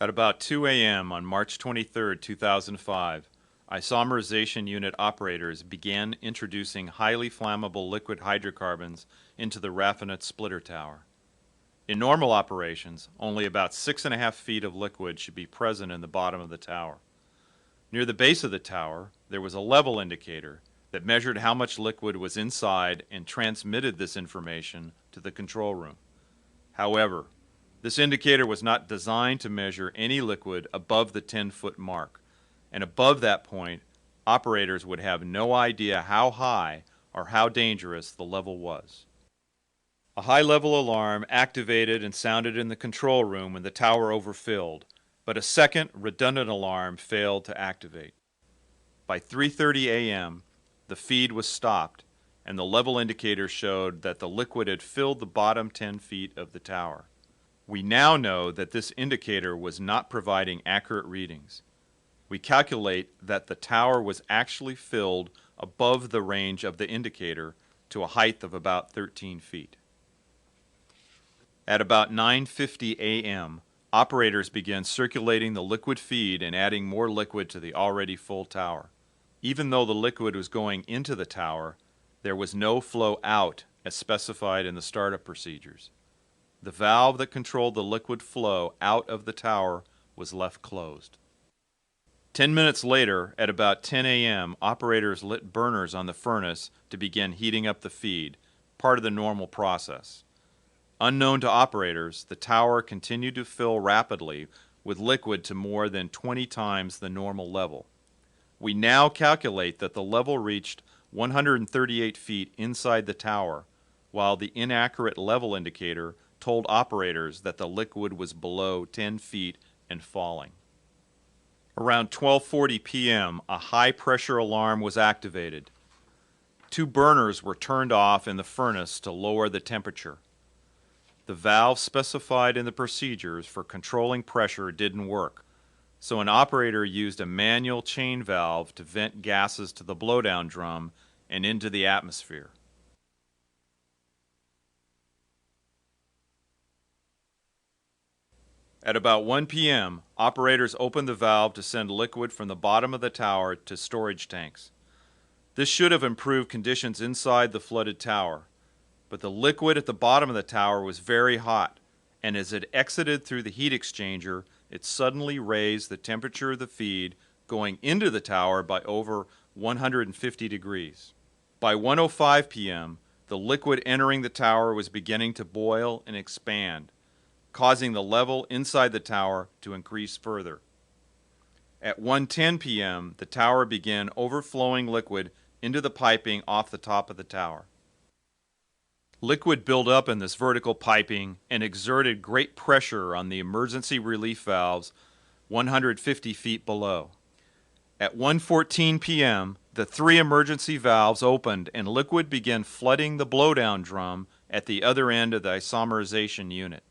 At about 2 a.m. on March 23, 2005, isomerization unit operators began introducing highly flammable liquid hydrocarbons into the raffinate splitter tower. In normal operations, only about 6.5 feet of liquid should be present in the bottom of the tower. Near the base of the tower, there was a level indicator that measured how much liquid was inside and transmitted this information to the control room. However, this indicator was not designed to measure any liquid above the 10-foot mark, and above that point, operators would have no idea how high or how dangerous the level was. A high-level alarm activated and sounded in the control room when the tower overfilled, but a second redundant alarm failed to activate. By 3:30 a.m., the feed was stopped, and the level indicator showed that the liquid had filled the bottom 10 feet of the tower. We now know that this indicator was not providing accurate readings. We calculate that the tower was actually filled above the range of the indicator to a height of about 13 feet. At about 9:50 a.m., operators began circulating the liquid feed and adding more liquid to the already full tower. Even though the liquid was going into the tower, there was no flow out as specified in the startup procedures. The valve that controlled the liquid flow out of the tower was left closed. 10 minutes later, at about 10 a.m., operators lit burners on the furnace to begin heating up the feed, part of the normal process. Unknown to operators, the tower continued to fill rapidly with liquid to more than 20 times the normal level. We now calculate that the level reached 138 feet inside the tower, while the inaccurate level indicator told operators that the liquid was below 10 feet and falling. Around 12:40 p.m., a high-pressure alarm was activated. 2 burners were turned off in the furnace to lower the temperature. The valve specified in the procedures for controlling pressure didn't work, so an operator used a manual chain valve to vent gases to the blowdown drum and into the atmosphere. At about 1 p.m., operators opened the valve to send liquid from the bottom of the tower to storage tanks. This should have improved conditions inside the flooded tower, but the liquid at the bottom of the tower was very hot, and as it exited through the heat exchanger, it suddenly raised the temperature of the feed going into the tower by over 150 degrees. By 1:05 p.m., the liquid entering the tower was beginning to boil and expand, causing the level inside the tower to increase further. At 1:10 p.m., the tower began overflowing liquid into the piping off the top of the tower. Liquid built up in this vertical piping and exerted great pressure on the emergency relief valves 150 feet below. At 1:14 p.m., the 3 emergency valves opened and liquid began flooding the blowdown drum at the other end of the isomerization unit.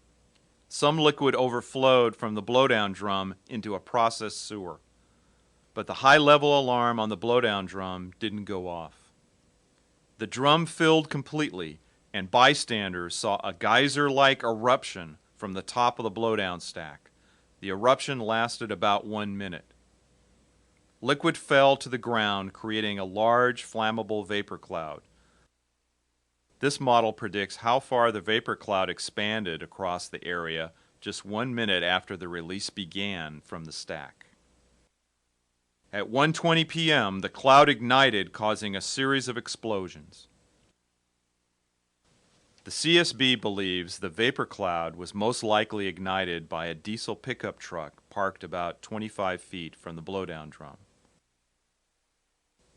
Some liquid overflowed from the blowdown drum into a process sewer, but the high-level alarm on the blowdown drum didn't go off. The drum filled completely, and bystanders saw a geyser-like eruption from the top of the blowdown stack. The eruption lasted about 1 minute. Liquid fell to the ground, creating a large flammable vapor cloud. This model predicts how far the vapor cloud expanded across the area just 1 minute after the release began from the stack. At 1:20 p.m., the cloud ignited, causing a series of explosions. The CSB believes the vapor cloud was most likely ignited by a diesel pickup truck parked about 25 feet from the blowdown drum.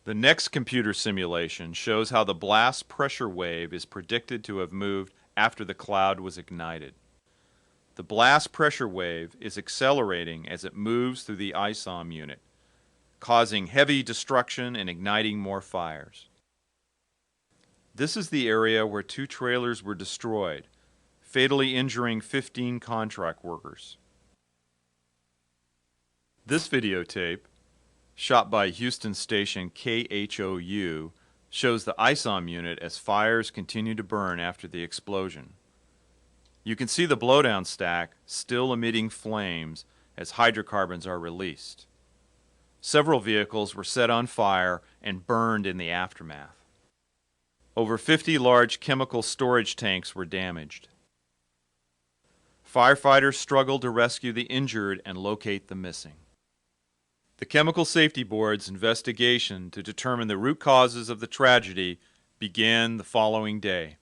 The next computer simulation shows how the blast pressure wave is predicted to have moved after the cloud was ignited. The blast pressure wave is accelerating as it moves through the ISOM unit, causing heavy destruction and igniting more fires. This is the area where 2 trailers were destroyed, fatally injuring 15 contract workers. This videotape, shot by Houston station KHOU, shows the ISOM unit as fires continue to burn after the explosion. You can see the blowdown stack still emitting flames as hydrocarbons are released. Several vehicles were set on fire and burned in the aftermath. Over 50 large chemical storage tanks were damaged. Firefighters struggled to rescue the injured and locate the missing. The Chemical Safety Board's investigation to determine the root causes of the tragedy began the following day.